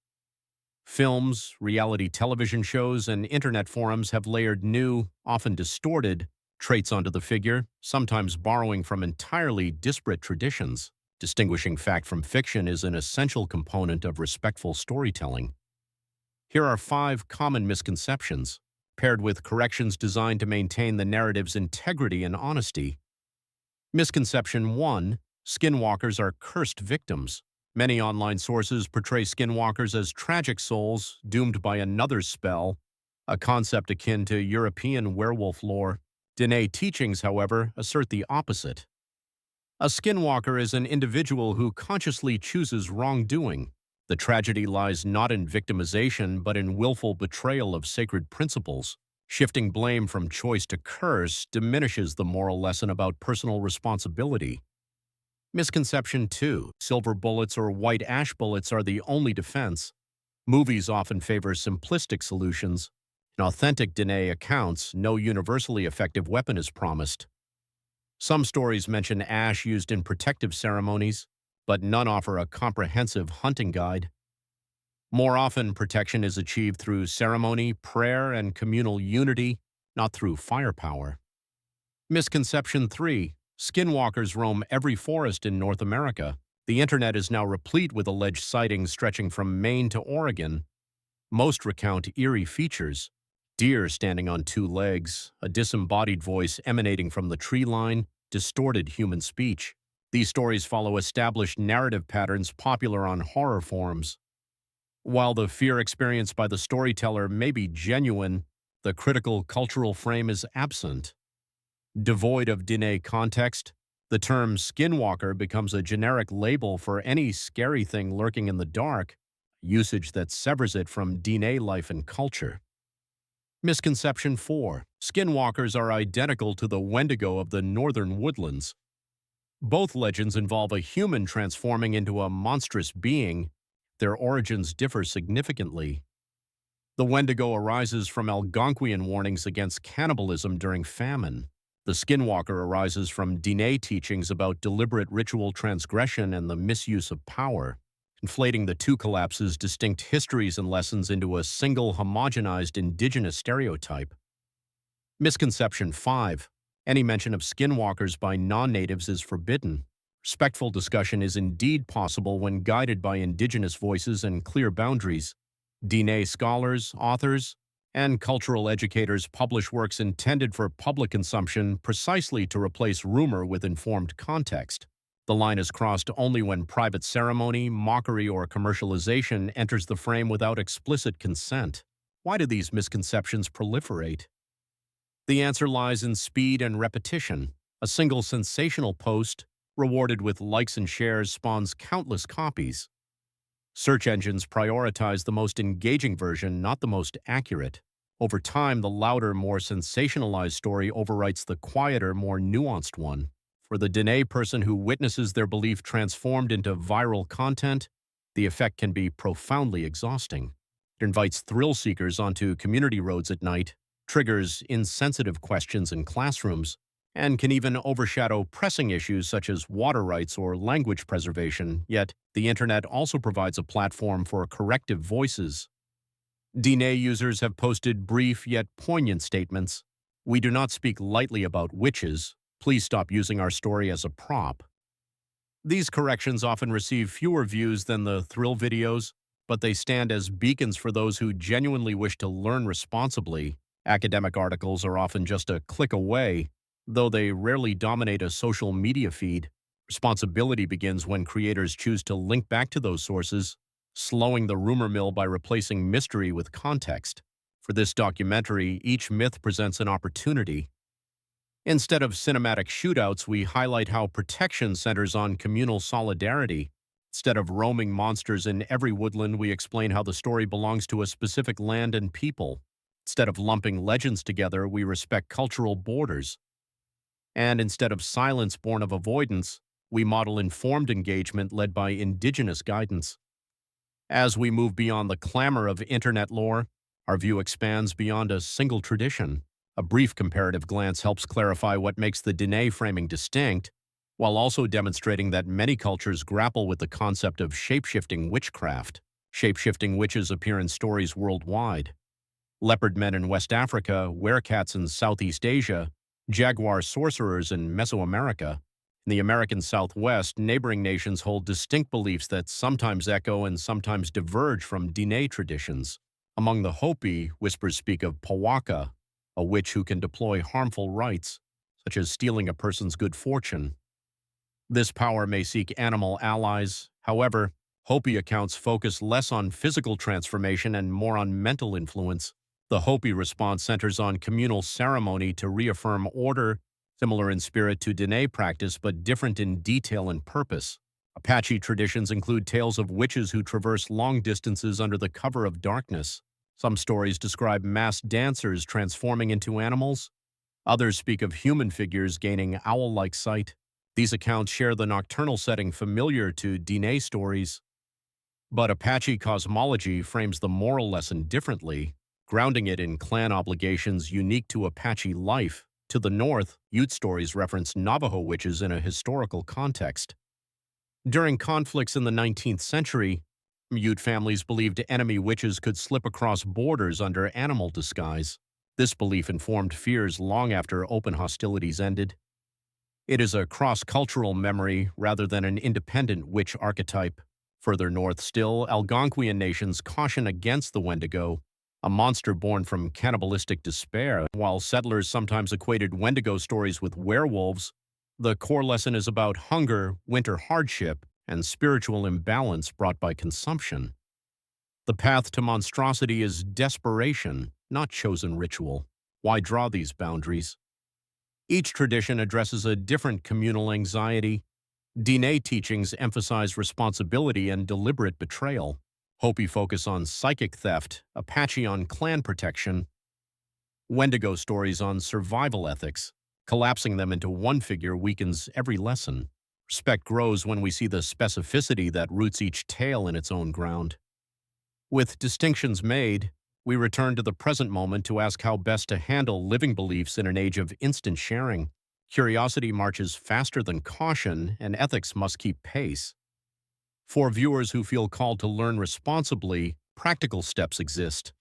Films, reality television shows, and internet forums have layered new, often distorted, traits onto the figure, sometimes borrowing from entirely disparate traditions. Distinguishing fact from fiction is an essential component of respectful storytelling. Here are 5 common misconceptions, paired with corrections designed to maintain the narrative's integrity and honesty. Misconception 1. Skinwalkers are cursed victims. Many online sources portray skinwalkers as tragic souls doomed by another's spell, a concept akin to European werewolf lore. Diné teachings, however, assert the opposite. A skinwalker is an individual who consciously chooses wrongdoing. The tragedy lies not in victimization, but in willful betrayal of sacred principles. Shifting blame from choice to curse diminishes the moral lesson about personal responsibility. Misconception 2. Silver bullets or white ash bullets are the only defense. Movies often favor simplistic solutions. In authentic Diné accounts, no universally effective weapon is promised. Some stories mention ash used in protective ceremonies, but none offer a comprehensive hunting guide. More often, protection is achieved through ceremony, prayer, and communal unity, not through firepower. Misconception 3. Skinwalkers roam every forest in North America. The internet is now replete with alleged sightings stretching from Maine to Oregon. Most recount eerie features: deer standing on 2 legs, a disembodied voice emanating from the tree line, distorted human speech. These stories follow established narrative patterns popular on horror forums. While the fear experienced by the storyteller may be genuine, the critical cultural frame is absent. Devoid of Diné context, the term skinwalker becomes a generic label for any scary thing lurking in the dark, usage that severs it from Diné life and culture. Misconception 4. Skinwalkers are identical to the Wendigo of the northern woodlands. Both legends involve a human transforming into a monstrous being. Their origins differ significantly. The Wendigo arises from Algonquian warnings against cannibalism during famine. The Skinwalker arises from Diné teachings about deliberate ritual transgression and the misuse of power. Conflating the two collapses distinct histories and lessons into a single homogenized Indigenous stereotype. Misconception 5. Any mention of skinwalkers by non-natives is forbidden. Respectful discussion is indeed possible when guided by Indigenous voices and clear boundaries. Diné scholars, authors, and cultural educators publish works intended for public consumption precisely to replace rumor with informed context. The line is crossed only when private ceremony, mockery, or commercialization enters the frame without explicit consent. Why do these misconceptions proliferate? The answer lies in speed and repetition. A single sensational post, rewarded with likes and shares, spawns countless copies. Search engines prioritize the most engaging version, not the most accurate. Over time, the louder, more sensationalized story overwrites the quieter, more nuanced one. For the Diné person who witnesses their belief transformed into viral content, the effect can be profoundly exhausting. It invites thrill seekers onto community roads at night, triggers insensitive questions in classrooms, and can even overshadow pressing issues such as water rights or language preservation. Yet, the internet also provides a platform for corrective voices. Diné users have posted brief yet poignant statements. "We do not speak lightly about witches. Please stop using our story as a prop." These corrections often receive fewer views than the thrill videos, but they stand as beacons for those who genuinely wish to learn responsibly. Academic articles are often just a click away, though they rarely dominate a social media feed. Responsibility begins when creators choose to link back to those sources, slowing the rumor mill by replacing mystery with context. For this documentary, each myth presents an opportunity. Instead of cinematic shootouts, we highlight how protection centers on communal solidarity. Instead of roaming monsters in every woodland, we explain how the story belongs to a specific land and people. Instead of lumping legends together, we respect cultural borders. And instead of silence born of avoidance, we model informed engagement led by Indigenous guidance. As we move beyond the clamor of internet lore, our view expands beyond a single tradition. A brief comparative glance helps clarify what makes the Diné framing distinct, while also demonstrating that many cultures grapple with the concept of shape-shifting witchcraft. Shape-shifting witches appear in stories worldwide. Leopard men in West Africa, werecats in Southeast Asia, jaguar sorcerers in Mesoamerica. In the American Southwest, neighboring nations hold distinct beliefs that sometimes echo and sometimes diverge from Diné traditions. Among the Hopi, whispers speak of Pawaka, a witch who can deploy harmful rites, such as stealing a person's good fortune. This power may seek animal allies. However, Hopi accounts focus less on physical transformation and more on mental influence. The Hopi response centers on communal ceremony to reaffirm order, similar in spirit to Diné practice but different in detail and purpose. Apache traditions include tales of witches who traverse long distances under the cover of darkness. Some stories describe masked dancers transforming into animals. Others speak of human figures gaining owl-like sight. These accounts share the nocturnal setting familiar to Diné stories. But Apache cosmology frames the moral lesson differently, grounding it in clan obligations unique to Apache life. To the north, Ute stories reference Navajo witches in a historical context. During conflicts in the 19th century, Ute families believed enemy witches could slip across borders under animal disguise. This belief informed fears long after open hostilities ended. It is a cross-cultural memory rather than an independent witch archetype. Further north still, Algonquian nations caution against the Wendigo, a monster born from cannibalistic despair. While settlers sometimes equated Wendigo stories with werewolves, the core lesson is about hunger, winter hardship, and spiritual imbalance brought by consumption. The path to monstrosity is desperation, not chosen ritual. Why draw these boundaries? Each tradition addresses a different communal anxiety. Diné teachings emphasize responsibility and deliberate betrayal. Hopi focus on psychic theft, Apache on clan protection, Wendigo stories on survival ethics. Collapsing them into one figure weakens every lesson. Respect grows when we see the specificity that roots each tale in its own ground. With distinctions made, we return to the present moment to ask how best to handle living beliefs in an age of instant sharing. Curiosity marches faster than caution, and ethics must keep pace. For viewers who feel called to learn responsibly, practical steps exist.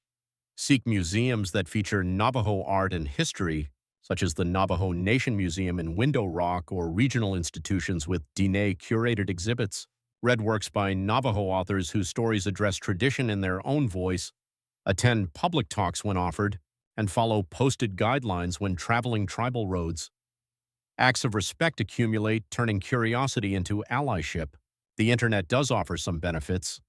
Seek museums that feature Navajo art and history, such as the Navajo Nation Museum in Window Rock or regional institutions with Diné curated exhibits. Read works by Navajo authors whose stories address tradition in their own voice, attend public talks when offered, and follow posted guidelines when traveling tribal roads. Acts of respect accumulate, turning curiosity into allyship. The internet does offer some benefits.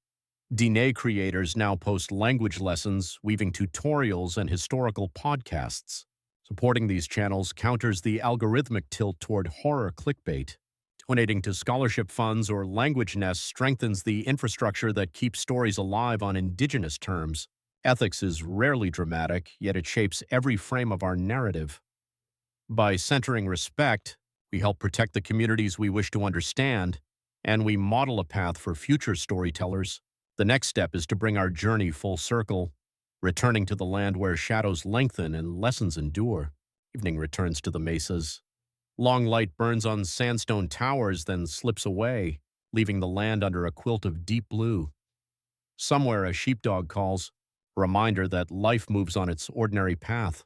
Diné creators now post language lessons, weaving tutorials and historical podcasts. Supporting these channels counters the algorithmic tilt toward horror clickbait. Donating to scholarship funds or language nests strengthens the infrastructure that keeps stories alive on Indigenous terms. Ethics is rarely dramatic, yet it shapes every frame of our narrative. By centering respect, we help protect the communities we wish to understand, and we model a path for future storytellers. The next step is to bring our journey full circle, returning to the land where shadows lengthen and lessons endure. Evening returns to the mesas. Long light burns on sandstone towers, then slips away, leaving the land under a quilt of deep blue. Somewhere a sheepdog calls, a reminder that life moves on its ordinary path.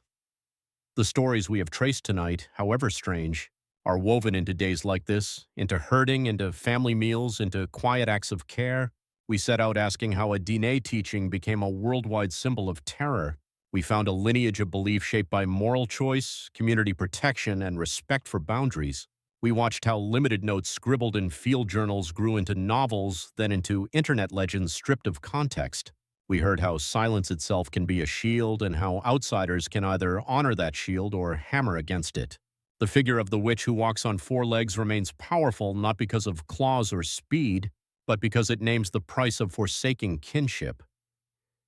The stories we have traced tonight, however strange, are woven into days like this, into herding, into family meals, into quiet acts of care. We set out asking how a Diné teaching became a worldwide symbol of terror. We found a lineage of belief shaped by moral choice, community protection, and respect for boundaries. We watched how limited notes scribbled in field journals grew into novels, then into internet legends stripped of context. We heard how silence itself can be a shield and how outsiders can either honor that shield or hammer against it. The figure of the witch who walks on four legs remains powerful not because of claws or speed, but because it names the price of forsaking kinship.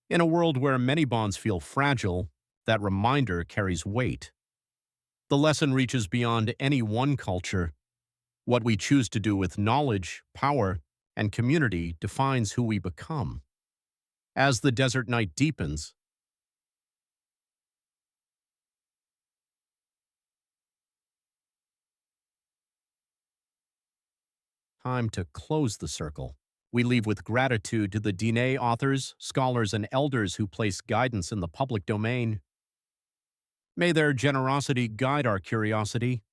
In a world where many bonds feel fragile, that reminder carries weight. The lesson reaches beyond any one culture. What we choose to do with knowledge, power, and community defines who we become. As the desert night deepens, time to close the circle. We leave with gratitude to the Diné authors, scholars, and elders who place guidance in the public domain. May their generosity guide our curiosity.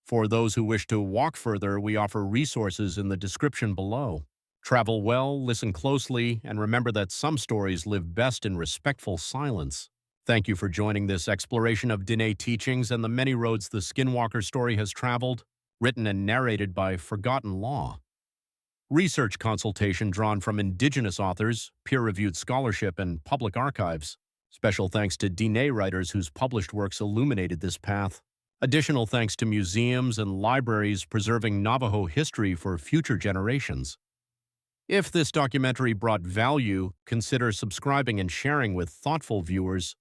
For those who wish to walk further, we offer resources in the description below. Travel well, listen closely, and remember that some stories live best in respectful silence. Thank you for joining this exploration of Diné teachings and the many roads the Skinwalker story has traveled, written and narrated by Forgotten Law. Research consultation drawn from Indigenous authors, peer-reviewed scholarship, and public archives. Special thanks to Diné writers whose published works illuminated this path. Additional thanks to museums and libraries preserving Navajo history for future generations. If this documentary brought value, consider subscribing and sharing with thoughtful viewers.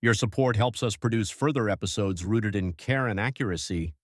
Your support helps us produce further episodes rooted in care and accuracy.